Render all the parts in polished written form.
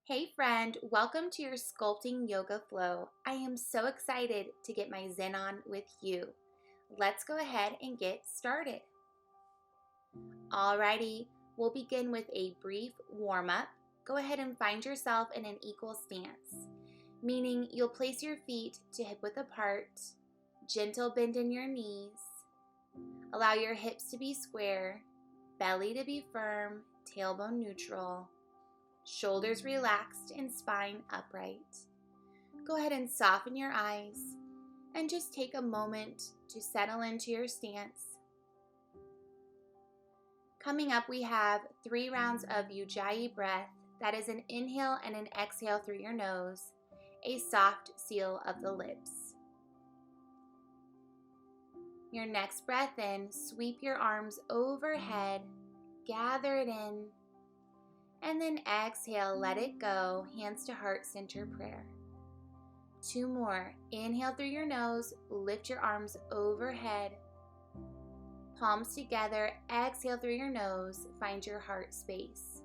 Hey friend, welcome to your sculpting yoga flow. I am so excited to get my zen on with you. Let's go ahead and get started. Alrighty, we'll begin with a brief warm-up. Go ahead and find yourself in an equal stance, meaning you'll place your feet to hip-width apart, gentle bend in your knees, allow your hips to be square, belly to be firm, tailbone neutral, shoulders relaxed and spine upright. Go ahead and soften your eyes and just take a moment to settle into your stance. Coming up, we have 3 rounds of Ujjayi breath. That is an inhale and an exhale through your nose, a soft seal of the lips. Your next breath in, sweep your arms overhead, gather it in, and then exhale, let it go, hands to heart center prayer. 2 more. Inhale through your nose, lift your arms overhead, palms together, exhale through your nose, find your heart space.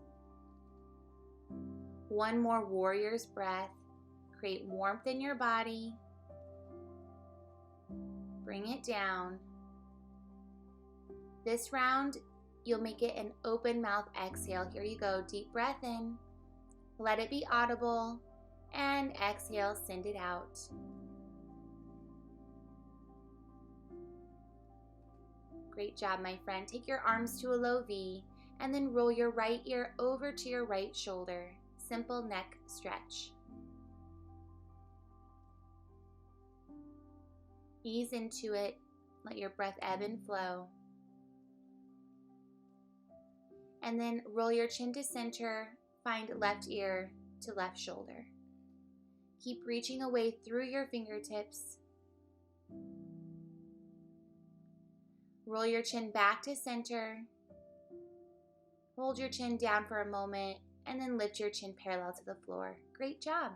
1 more warrior's breath, create warmth in your body, bring it down. This round, you'll make it an open mouth exhale. Here you go. Deep breath in. Let it be audible. And exhale, send it out. Great job, my friend. Take your arms to a low V and then roll your right ear over to your right shoulder. Simple neck stretch. Ease into it. Let your breath ebb and flow. And then roll your chin to center, find left ear to left shoulder. Keep reaching away through your fingertips. Roll your chin back to center. Hold your chin down for a moment, and then lift your chin parallel to the floor. Great job.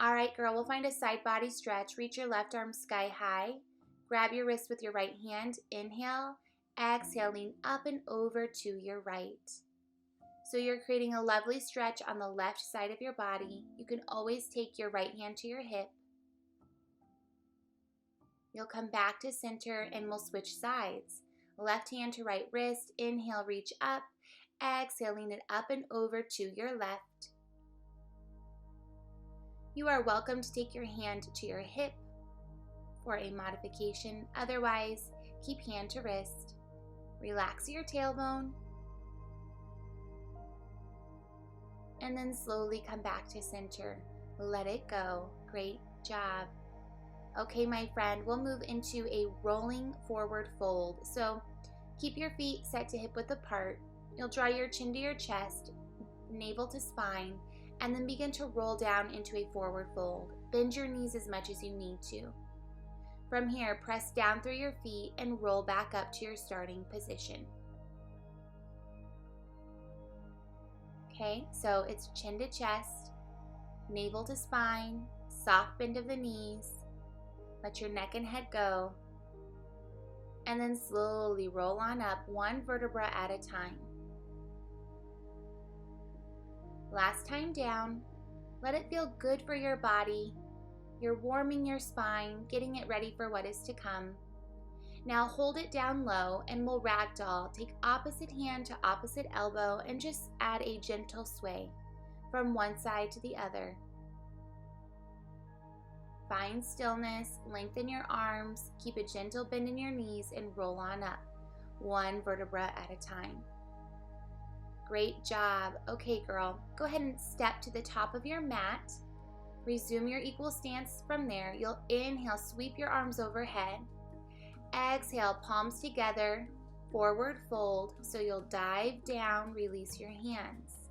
All right, girl, we'll find a side body stretch. Reach your left arm sky high. Grab your wrist with your right hand. Inhale. Exhale, lean up and over to your right. So you're creating a lovely stretch on the left side of your body. You can always take your right hand to your hip. You'll come back to center and we'll switch sides. Left hand to right wrist. Inhale, reach up. Exhale, lean it up and over to your left. You are welcome to take your hand to your hip for a modification. Otherwise, keep hand to wrist. Relax your tailbone, and then slowly come back to center. Let it go. Great job. Okay, my friend, we'll move into a rolling forward fold. So keep your feet set to hip width apart. You'll draw your chin to your chest, navel to spine, and then begin to roll down into a forward fold. Bend your knees as much as you need to. From here, press down through your feet and roll back up to your starting position. Okay, so it's chin to chest, navel to spine, soft bend of the knees. Let your neck and head go. And then slowly roll on up, 1 vertebra at a time. Last time down. Let it feel good for your body. You're warming your spine, getting it ready for what is to come. Now hold it down low and we'll ragdoll. Take opposite hand to opposite elbow and just add a gentle sway from one side to the other. Find stillness, lengthen your arms, keep a gentle bend in your knees and roll on up, 1 vertebra at a time. Great job. Okay, girl, go ahead and step to the top of your mat. Resume your equal stance from there. You'll inhale, sweep your arms overhead. Exhale, palms together, forward fold. So you'll dive down, release your hands.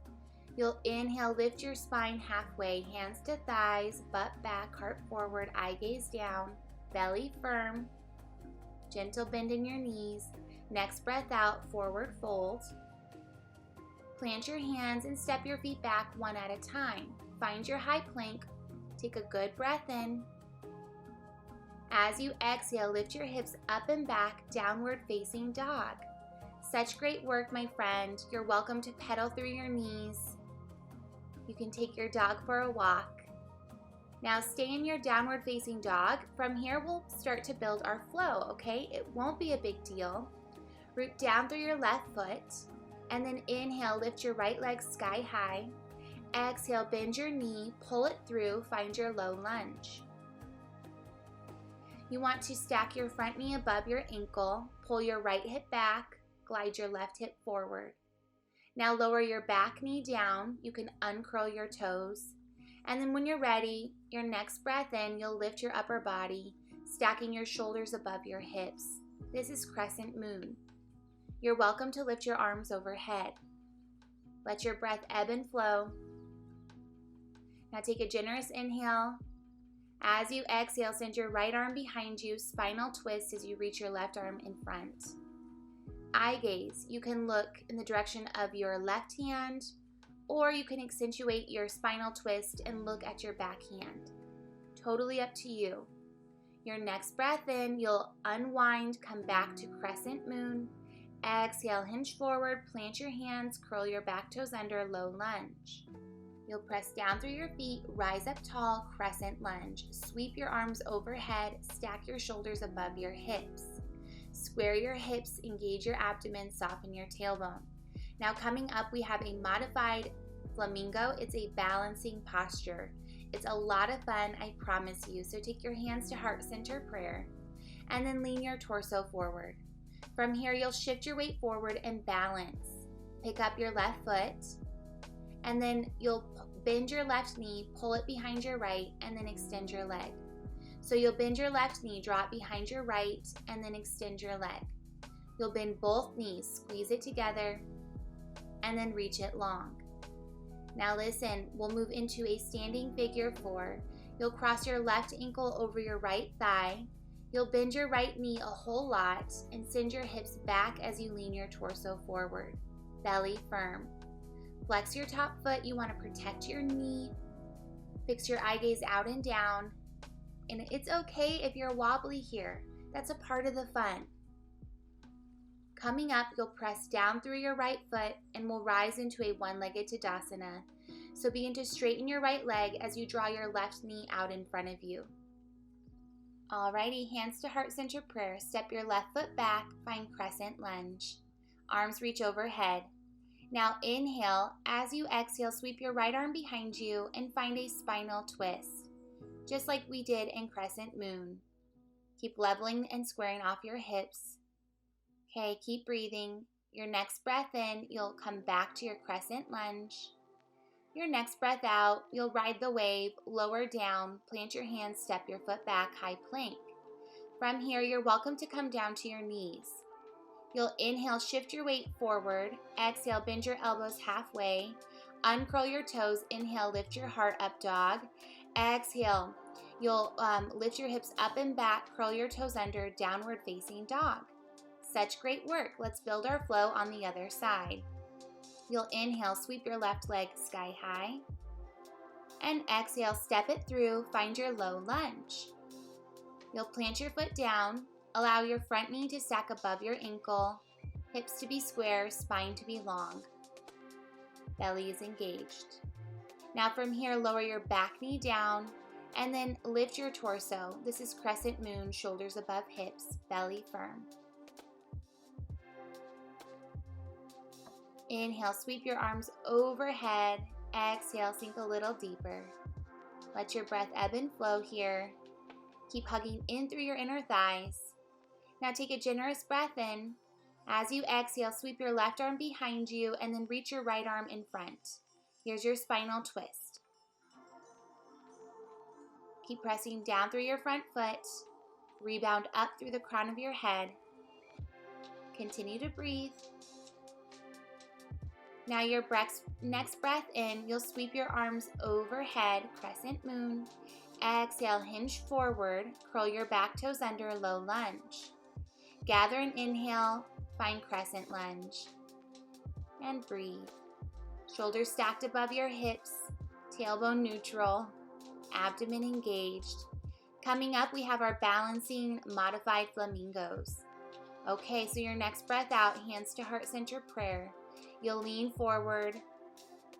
You'll inhale, lift your spine halfway, hands to thighs, butt back, heart forward, eye gaze down, belly firm, gentle bend in your knees. Next breath out, forward fold. Plant your hands and step your feet back 1 at a time. Find your high plank. Take a good breath in. As you exhale, lift your hips up and back, downward facing dog. Such great work, my friend. You're welcome to pedal through your knees. You can take your dog for a walk. Now stay in your downward facing dog. From here, we'll start to build our flow, okay? It won't be a big deal. Root down through your left foot, and then inhale, lift your right leg sky high. Exhale, bend your knee, pull it through, find your low lunge. You want to stack your front knee above your ankle, pull your right hip back, glide your left hip forward. Now lower your back knee down. You can uncurl your toes. And then when you're ready, your next breath in, you'll lift your upper body, stacking your shoulders above your hips. This is crescent moon. You're welcome to lift your arms overhead. Let your breath ebb and flow. Now take a generous inhale. As you exhale, send your right arm behind you, spinal twist as you reach your left arm in front. Eye gaze. You can look in the direction of your left hand, or you can accentuate your spinal twist and look at your back hand. Totally up to you. Your next breath in, you'll unwind, come back to crescent moon. Exhale, hinge forward, plant your hands, curl your back toes under, low lunge. You'll press down through your feet, rise up tall, crescent lunge. Sweep your arms overhead, stack your shoulders above your hips. Square your hips, engage your abdomen, soften your tailbone. Now coming up, we have a modified flamingo. It's a balancing posture. It's a lot of fun, I promise you. So take your hands to heart center prayer and then lean your torso forward. From here, you'll shift your weight forward and balance. Pick up your left foot, and then you'll bend your left knee, pull it behind your right, and then extend your leg. So you'll bend your left knee, draw it behind your right, and then extend your leg. You'll bend both knees, squeeze it together, and then reach it long. Now listen, we'll move into a standing figure 4. You'll cross your left ankle over your right thigh. You'll bend your right knee a whole lot and send your hips back as you lean your torso forward. Belly firm. Flex your top foot. You want to protect your knee. Fix your eye gaze out and down. And it's okay if you're wobbly here. That's a part of the fun. Coming up, you'll press down through your right foot and we'll rise into a one-legged Tadasana. So begin to straighten your right leg as you draw your left knee out in front of you. Alrighty, hands to heart center prayer. Step your left foot back, find crescent lunge. Arms reach overhead. Now inhale. As you exhale, sweep your right arm behind you and find a spinal twist, just like we did in crescent moon. Keep leveling and squaring off your hips. Okay, keep breathing. Your next breath in, you'll come back to your crescent lunge. Your next breath out, you'll ride the wave, lower down, plant your hands, step your foot back, high plank. From here, you're welcome to come down to your knees. You'll inhale, shift your weight forward. Exhale, bend your elbows halfway. Uncurl your toes. Inhale, lift your heart up, dog. Exhale, you'll lift your hips up and back, curl your toes under, downward facing dog. Such great work. Let's build our flow on the other side. You'll inhale, sweep your left leg sky high. And exhale, step it through, find your low lunge. You'll plant your foot down, allow your front knee to stack above your ankle, hips to be square, spine to be long. Belly is engaged. Now from here, lower your back knee down and then lift your torso. This is crescent moon, shoulders above hips, belly firm. Inhale, sweep your arms overhead. Exhale, sink a little deeper. Let your breath ebb and flow here. Keep hugging in through your inner thighs. Now take a generous breath in. As you exhale, sweep your left arm behind you and then reach your right arm in front. Here's your spinal twist. Keep pressing down through your front foot. Rebound up through the crown of your head. Continue to breathe. Now your next breath in, you'll sweep your arms overhead, crescent moon. Exhale, hinge forward, curl your back toes under, low lunge. Gather and inhale, find crescent lunge. And breathe. Shoulders stacked above your hips, tailbone neutral, abdomen engaged. Coming up, we have our balancing modified flamingos. Okay, so your next breath out, hands to heart center prayer. You'll lean forward,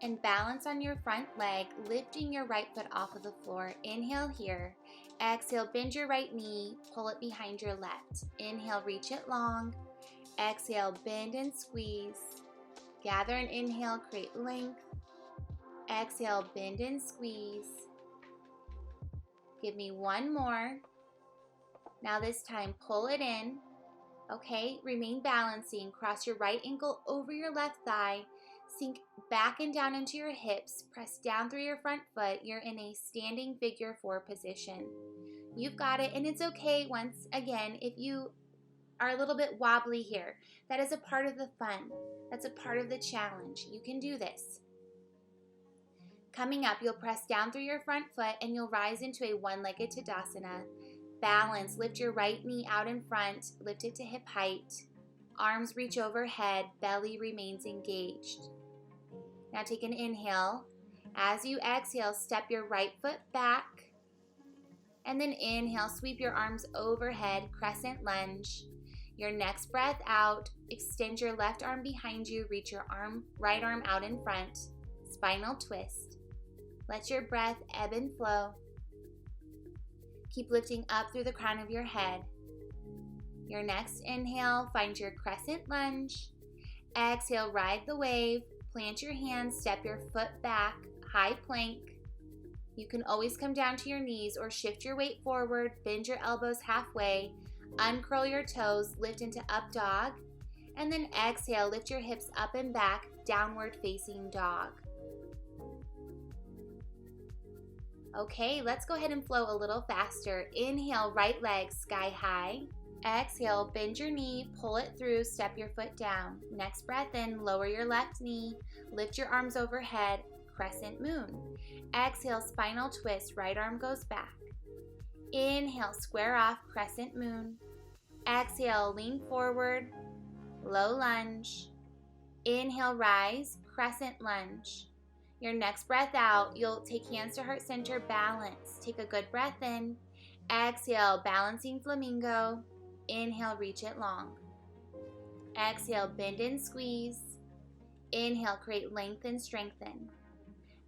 and balance on your front leg, lifting your right foot off of the floor. Inhale here. Exhale, bend your right knee, pull it behind your left. Inhale, reach it long. Exhale, bend and squeeze. Gather and inhale, create length. Exhale, bend and squeeze. Give me one more. Now this time, pull it in. Okay, remain balancing. Cross your right ankle over your left thigh. Sink back and down into your hips. Press down through your front foot. You're in a standing figure 4 position. You've got it, and it's okay once again if you are a little bit wobbly here. That is a part of the fun. That's a part of the challenge. You can do this. Coming up, you'll press down through your front foot and you'll rise into a one-legged Tadasana. Balance, lift your right knee out in front, lift it to hip height. Arms reach overhead, belly remains engaged. Now take an inhale. As you exhale, step your right foot back. And then inhale, sweep your arms overhead, crescent lunge. Your next breath out, extend your left arm behind you, reach your right arm out in front, spinal twist. Let your breath ebb and flow. Keep lifting up through the crown of your head. Your next inhale, find your crescent lunge. Exhale, ride the wave. Plant your hands, step your foot back, high plank. You can always come down to your knees or shift your weight forward, bend your elbows halfway, uncurl your toes, lift into up dog, and then exhale, lift your hips up and back, downward facing dog. Okay, let's go ahead and flow a little faster. Inhale, right leg sky high. Exhale, bend your knee, pull it through, step your foot down. Next breath in, lower your left knee, lift your arms overhead, crescent moon. Exhale, spinal twist, right arm goes back. Inhale, square off, crescent moon. Exhale, lean forward, low lunge. Inhale, rise, crescent lunge. Your next breath out, you'll take hands to heart center, balance. Take a good breath in. Exhale, balancing flamingo. Inhale, reach it long. Exhale, bend and squeeze. Inhale, create length and strengthen.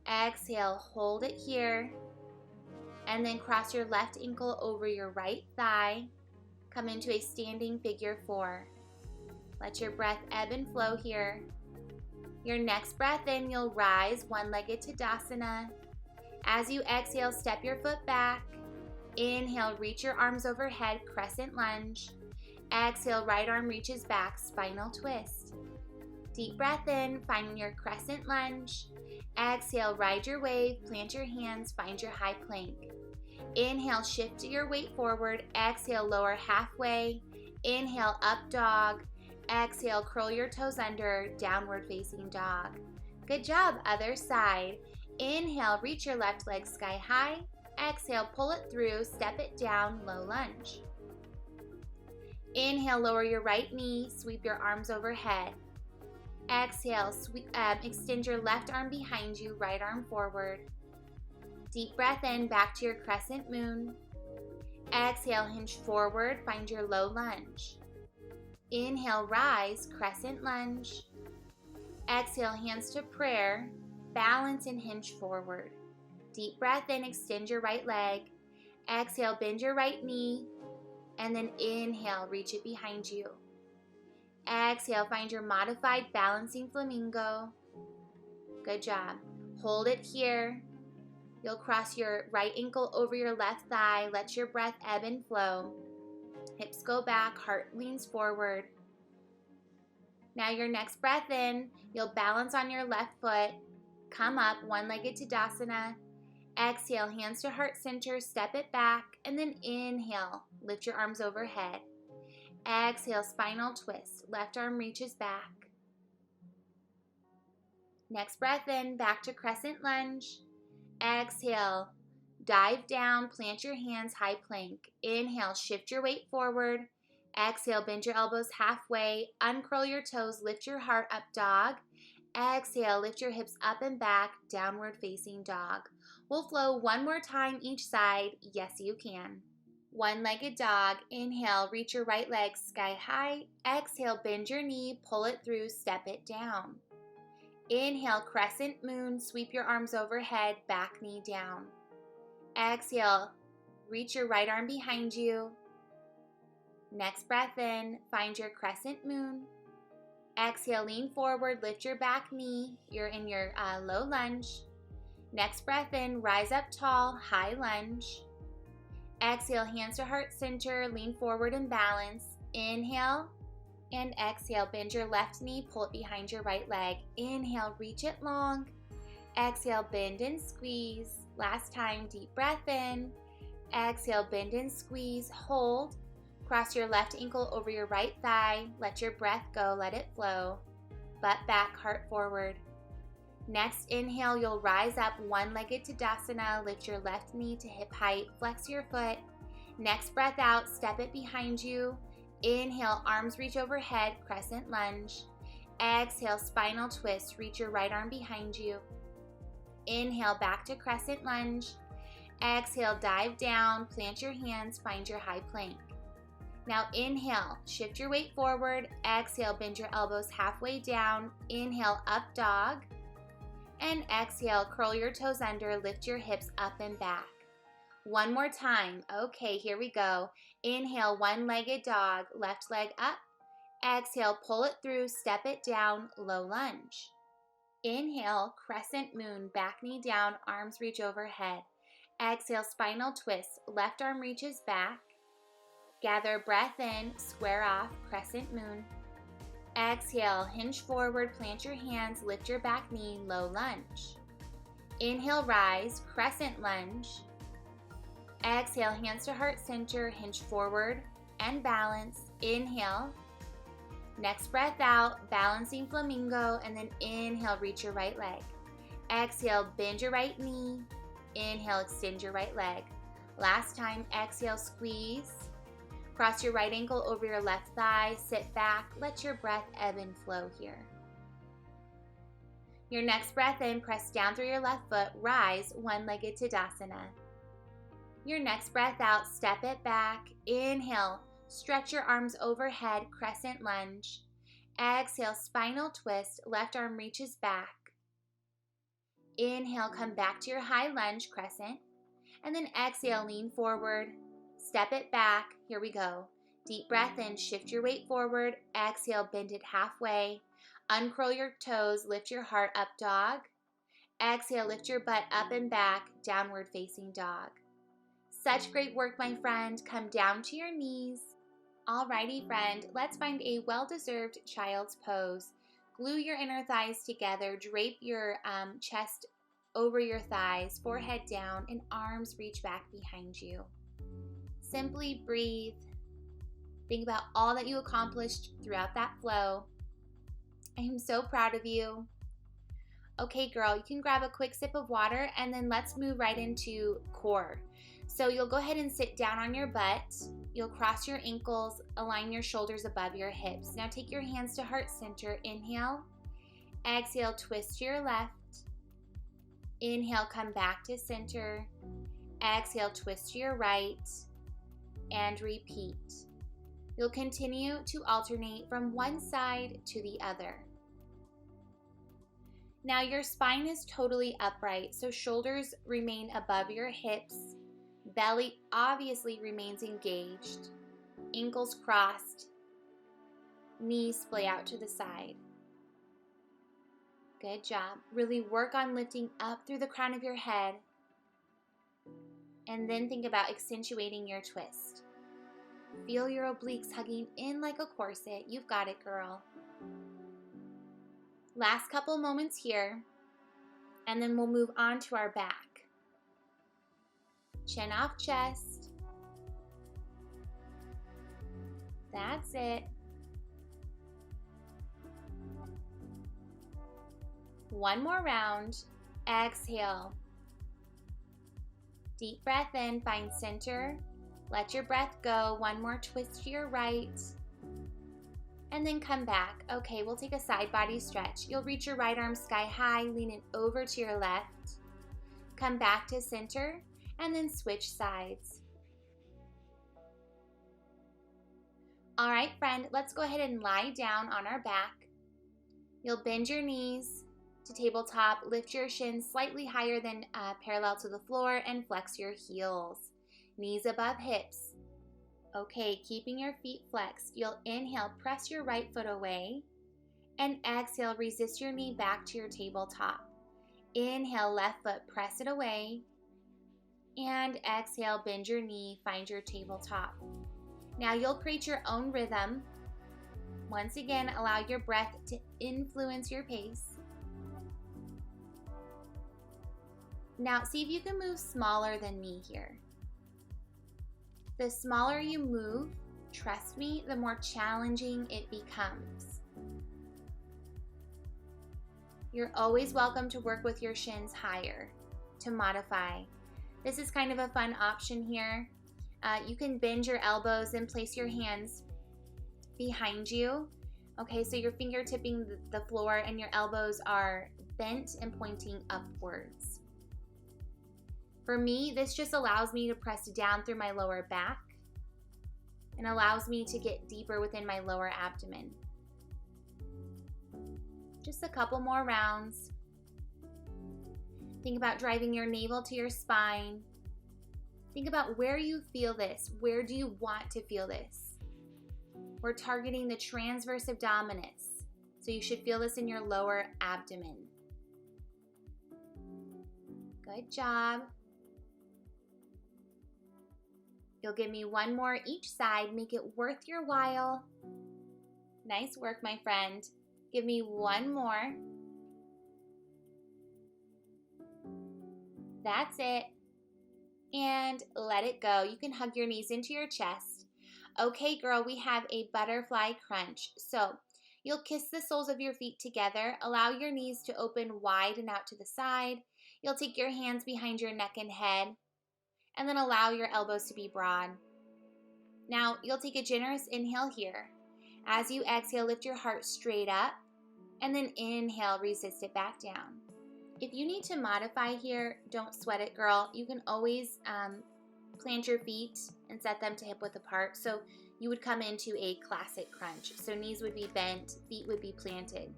Exhale, hold it here. And then cross your left ankle over your right thigh. Come into a standing figure 4. Let your breath ebb and flow here. Your next breath in, you'll rise, one-legged Tadasana. As you exhale, step your foot back. Inhale, reach your arms overhead, crescent lunge. Exhale, right arm reaches back, spinal twist. Deep breath in, finding your crescent lunge. Exhale, ride your wave, plant your hands, find your high plank. Inhale, shift your weight forward. Exhale, lower halfway. Inhale, up dog. Exhale, curl your toes under, downward facing dog. Good job, other side. Inhale, reach your left leg sky high. Exhale, pull it through, step it down, low lunge. Inhale, lower your right knee, sweep your arms overhead. Exhale, extend your left arm behind you, right arm forward. Deep breath in, back to your crescent moon. Exhale, hinge forward, find your low lunge. Inhale, rise, crescent lunge. Exhale, hands to prayer, balance and hinge forward. Deep breath in, extend your right leg. Exhale, bend your right knee. And then inhale, reach it behind you. Exhale, find your modified balancing flamingo. Good job. Hold it here. You'll cross your right ankle over your left thigh. Let your breath ebb and flow. Hips go back, heart leans forward. Now your next breath in, you'll balance on your left foot. Come up, one-legged Tadasana. Exhale, hands to heart center, step it back, and then inhale, lift your arms overhead. Exhale, spinal twist, left arm reaches back. Next breath in, back to crescent lunge. Exhale, dive down, plant your hands, high plank. Inhale, shift your weight forward. Exhale, bend your elbows halfway, uncurl your toes, lift your heart up dog. Exhale, lift your hips up and back, downward facing dog. We'll flow one more time each side. Yes, you can. One-legged dog. Inhale, reach your right leg sky high. Exhale, bend your knee, pull it through, step it down. Inhale, crescent moon, sweep your arms overhead, back knee down. Exhale, reach your right arm behind you. Next breath in, find your crescent moon. Exhale, lean forward, lift your back knee. You're in your low lunge. Next breath in, rise up tall, high lunge. Exhale, hands to heart center, lean forward and balance. Inhale and exhale, bend your left knee, pull it behind your right leg. Inhale, reach it long. Exhale, bend and squeeze. Last time, deep breath in. Exhale, bend and squeeze, hold. Cross your left ankle over your right thigh. Let your breath go, let it flow. Butt back, heart forward. Next inhale, you'll rise up one-legged Tadasana. Lift your left knee to hip height, flex your foot. Next breath out, step it behind you. Inhale, arms reach overhead, crescent lunge. Exhale, spinal twist, reach your right arm behind you. Inhale, back to crescent lunge. Exhale, dive down, plant your hands, find your high plank. Now inhale, shift your weight forward. Exhale, bend your elbows halfway down. Inhale, up dog. And exhale, curl your toes under, lift your hips up and back. One more time. Okay, here we go. Inhale, one-legged dog, left leg up. Exhale, pull it through, step it down, low lunge. Inhale, crescent moon, back knee down, arms reach overhead. Exhale, spinal twist, left arm reaches back. Gather breath in, square off, crescent moon. Exhale, hinge forward, plant your hands, lift your back knee, low lunge. Inhale, rise, crescent lunge. Exhale, hands to heart center, hinge forward and balance. Inhale. Next breath out, balancing flamingo, and then inhale, reach your right leg. Exhale, bend your right knee. Inhale, extend your right leg. Last time, exhale, squeeze. Cross your right ankle over your left thigh, sit back, let your breath ebb and flow here. Your next breath in, press down through your left foot, rise, one-legged Tadasana. Your next breath out, step it back, inhale, stretch your arms overhead, crescent lunge. Exhale, spinal twist, left arm reaches back. Inhale, come back to your high lunge, crescent. And then exhale, lean forward. Step it back. Here we go. Deep breath in, shift your weight forward. Exhale, bend it halfway. Uncurl your toes, lift your heart, up dog. Exhale, lift your butt up and back, downward facing dog. Such great work, my friend. Come down to your knees. Alrighty, friend, let's find a well-deserved child's pose. Glue your inner thighs together, drape your chest over your thighs, forehead down, and arms reach back behind you. Simply breathe. Think about all that you accomplished throughout that flow. I am so proud of you. Okay, girl, you can grab a quick sip of water, and then let's move right into core. So you'll go ahead and sit down on your butt. You'll cross your ankles, align your shoulders above your hips. Now take your hands to heart center. Inhale. Exhale, twist to your left. Inhale, come back to center. Exhale, twist to your right. And repeat. You'll continue to alternate from one side to the other. Now your spine is totally upright, so shoulders remain above your hips. Belly obviously remains engaged. Ankles crossed. Knees splay out to the side. Good job. Really work on lifting up through the crown of your head. And then think about accentuating your twist. Feel your obliques hugging in like a corset. You've got it, girl. Last couple moments here, and then we'll move on to our back. Chin off chest. That's it. One more round. Exhale. Deep breath in, find center. Let your breath go. One more twist to your right. And then come back. Okay, we'll take a side body stretch. You'll reach your right arm sky high, lean it over to your left. Come back to center, and then switch sides. All right, friend, let's go ahead and lie down on our back. You'll bend your knees, to tabletop. Lift your shins slightly higher than parallel to the floor and flex your heels. Knees above hips. Okay, keeping your feet flexed. You'll inhale, press your right foot away, and exhale, resist your knee back to your tabletop. Inhale, left foot, press it away, and exhale, bend your knee, find your tabletop. Now you'll create your own rhythm. Once again, allow your breath to influence your pace. Now see if you can move smaller than me here. The smaller you move, trust me, the more challenging it becomes. You're always welcome to work with your shins higher to modify. This is kind of a fun option here. You can bend your elbows and place your hands behind you. Okay, so your finger tipping the floor and your elbows are bent and pointing upwards. For me, this just allows me to press down through my lower back and allows me to get deeper within my lower abdomen. Just a couple more rounds. Think about driving your navel to your spine. Think about where you feel this. Where do you want to feel this? We're targeting the transverse abdominis, so you should feel this in your lower abdomen. Good job. You'll give me one more each side. Make it worth your while. Nice work, my friend. Give me one more. That's it. And let it go. You can hug your knees into your chest. Okay, girl, we have a butterfly crunch. So you'll kiss the soles of your feet together. Allow your knees to open wide and out to the side. You'll take your hands behind your neck and head, and then allow your elbows to be broad. Now, you'll take a generous inhale here. As you exhale, lift your heart straight up, and then inhale, resist it back down. If you need to modify here, don't sweat it, girl. You can always plant your feet and set them to hip width apart. So you would come into a classic crunch. So knees would be bent, feet would be planted.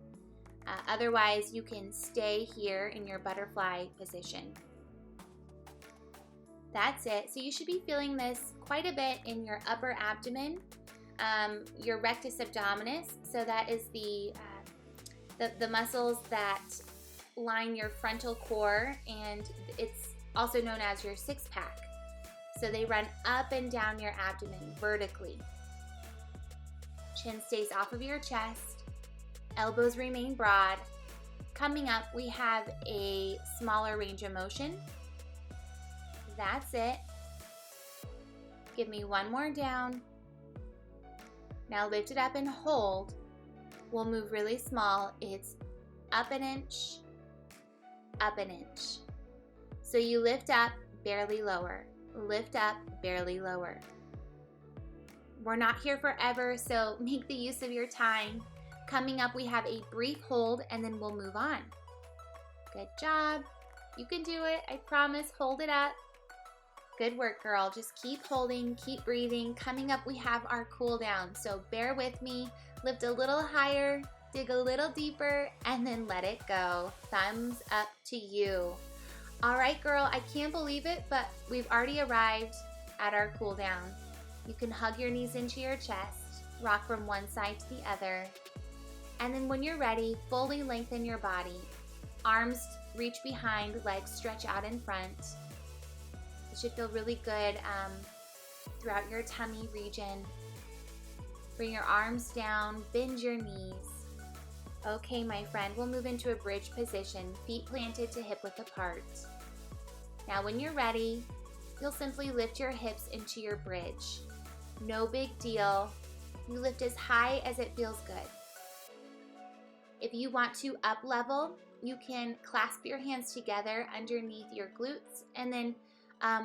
Otherwise, you can stay here in your butterfly position. That's it. So you should be feeling this quite a bit in your upper abdomen, your rectus abdominis. So that is the muscles that line your frontal core, and it's also known as your six pack. So they run up and down your abdomen vertically. Chin stays off of your chest. Elbows remain broad. Coming up, we have a smaller range of motion. That's it. Give me one more down. Now lift it up and hold. We'll move really small. It's up an inch, up an inch. So you lift up, barely lower. Lift up, barely lower. We're not here forever, so make the use of your time. Coming up, we have a brief hold, and then we'll move on. Good job. You can do it. I promise. Hold it up. Good work, girl. Just keep holding, keep breathing. Coming up, we have our cool down. So bear with me. Lift a little higher, dig a little deeper, and then let it go. Thumbs up to you. All right, girl, I can't believe it, but we've already arrived at our cool down. You can hug your knees into your chest, rock from one side to the other, and then when you're ready, fully lengthen your body. Arms reach behind, legs stretch out in front. It should feel really good throughout your tummy region. Bring your arms down, bend your knees. Okay, my friend, we'll move into a bridge position, feet planted to hip width apart. Now when you're ready, you'll simply lift your hips into your bridge. No big deal. You lift as high as it feels good. If you want to up level, you can clasp your hands together underneath your glutes and then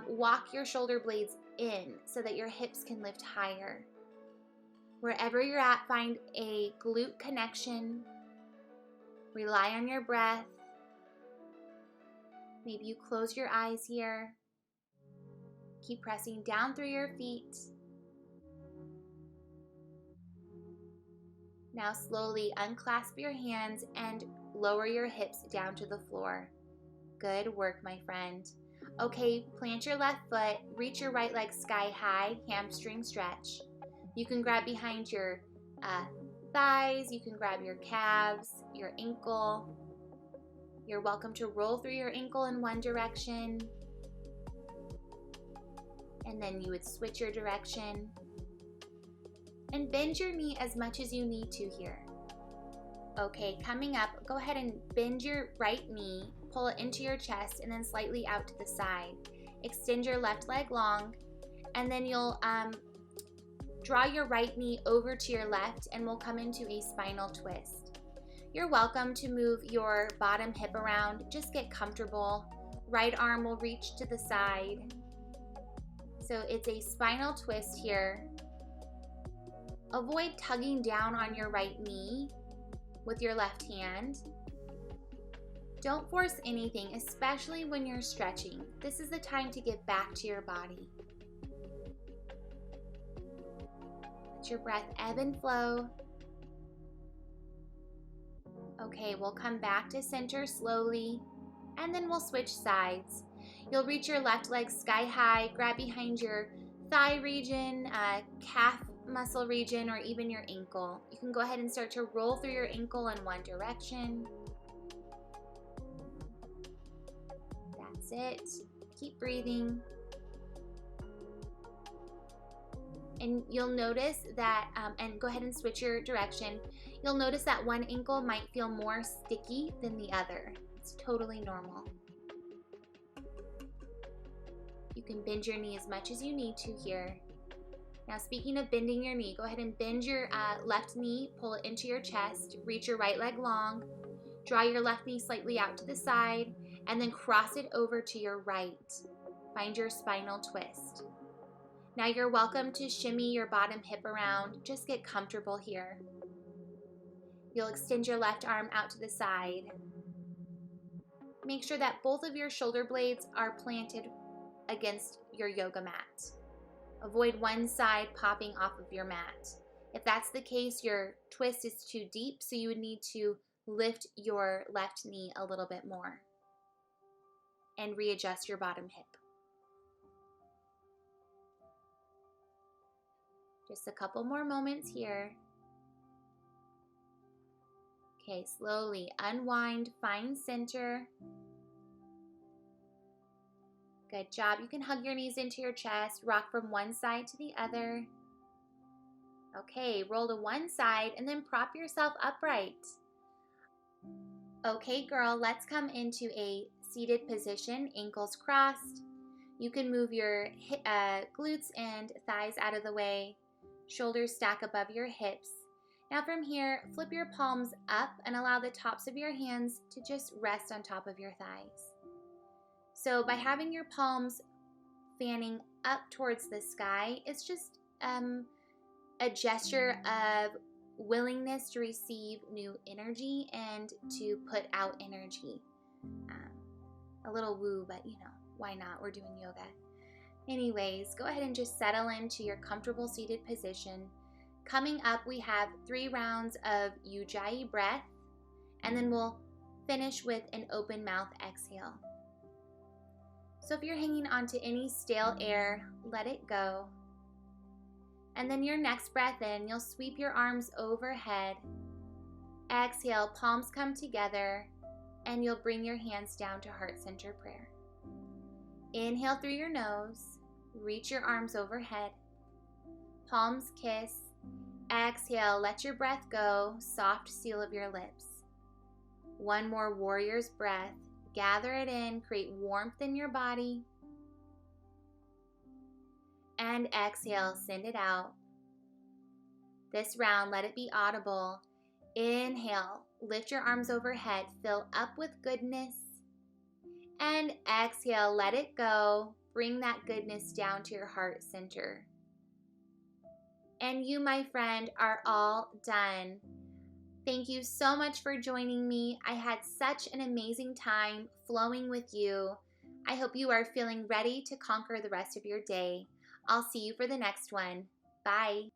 walk your shoulder blades in so that your hips can lift higher. Wherever you're at, find a glute connection. Rely on your breath. Maybe you close your eyes here. Keep pressing down through your feet. Now slowly unclasp your hands and lower your hips down to the floor. Good work, my friend. Okay, plant your left foot, reach your right leg sky high, hamstring stretch. You can grab behind your thighs, you can grab your calves, your ankle. You're welcome to roll through your ankle in one direction, and then you would switch your direction. And bend your knee as much as you need to here. Okay, coming up, go ahead and bend your right knee, pull it into your chest, and then slightly out to the side. Extend your left leg long, and then you'll draw your right knee over to your left, and we'll come into a spinal twist. You're welcome to move your bottom hip around. Just get comfortable. Right arm will reach to the side. So it's a spinal twist here. Avoid tugging down on your right knee with your left hand. Don't force anything, especially when you're stretching. This is the time to get back to your body. Let your breath ebb and flow. Okay, we'll come back to center slowly, and then we'll switch sides. You'll reach your left leg sky high, grab behind your thigh region, calf muscle region, or even your ankle. You can go ahead and start to roll through your ankle in one direction. That's it. Keep breathing. And you'll notice that, and go ahead and switch your direction. You'll notice that one ankle might feel more sticky than the other. It's totally normal. You can bend your knee as much as you need to here. Now, speaking of bending your knee, go ahead and bend your left knee, pull it into your chest, reach your right leg long, draw your left knee slightly out to the side, and then cross it over to your right. Find your spinal twist. Now you're welcome to shimmy your bottom hip around. Just get comfortable here. You'll extend your left arm out to the side. Make sure that both of your shoulder blades are planted against your yoga mat. Avoid one side popping off of your mat. If that's the case, your twist is too deep, so you would need to lift your left knee a little bit more and readjust your bottom hip. Just a couple more moments here. Okay, slowly unwind, find center. Good job. You can hug your knees into your chest, rock from one side to the other. Okay, roll to one side and then prop yourself upright. Okay, girl, let's come into a seated position, ankles crossed. You can move your glutes and thighs out of the way. Shoulders stack above your hips. Now from here, flip your palms up and allow the tops of your hands to just rest on top of your thighs. So by having your palms fanning up towards the sky, it's just a gesture of willingness to receive new energy and to put out energy. A little woo, but you know, why not? We're doing yoga. Anyways, go ahead and just settle into your comfortable seated position. Coming up, we have 3 rounds of Ujjayi breath, and then we'll finish with an open mouth exhale. So if you're hanging onto any stale air, let it go. And then your next breath in, you'll sweep your arms overhead. Exhale, palms come together, and you'll bring your hands down to heart center prayer. Inhale through your nose, reach your arms overhead. Palms kiss. Exhale, let your breath go, soft seal of your lips. One more warrior's breath. Gather it in, create warmth in your body. And exhale, send it out. This round, let it be audible. Inhale, lift your arms overhead, fill up with goodness. And exhale, let it go. Bring that goodness down to your heart center. And you, my friend, are all done. Thank you so much for joining me. I had such an amazing time flowing with you. I hope you are feeling ready to conquer the rest of your day. I'll see you for the next one. Bye.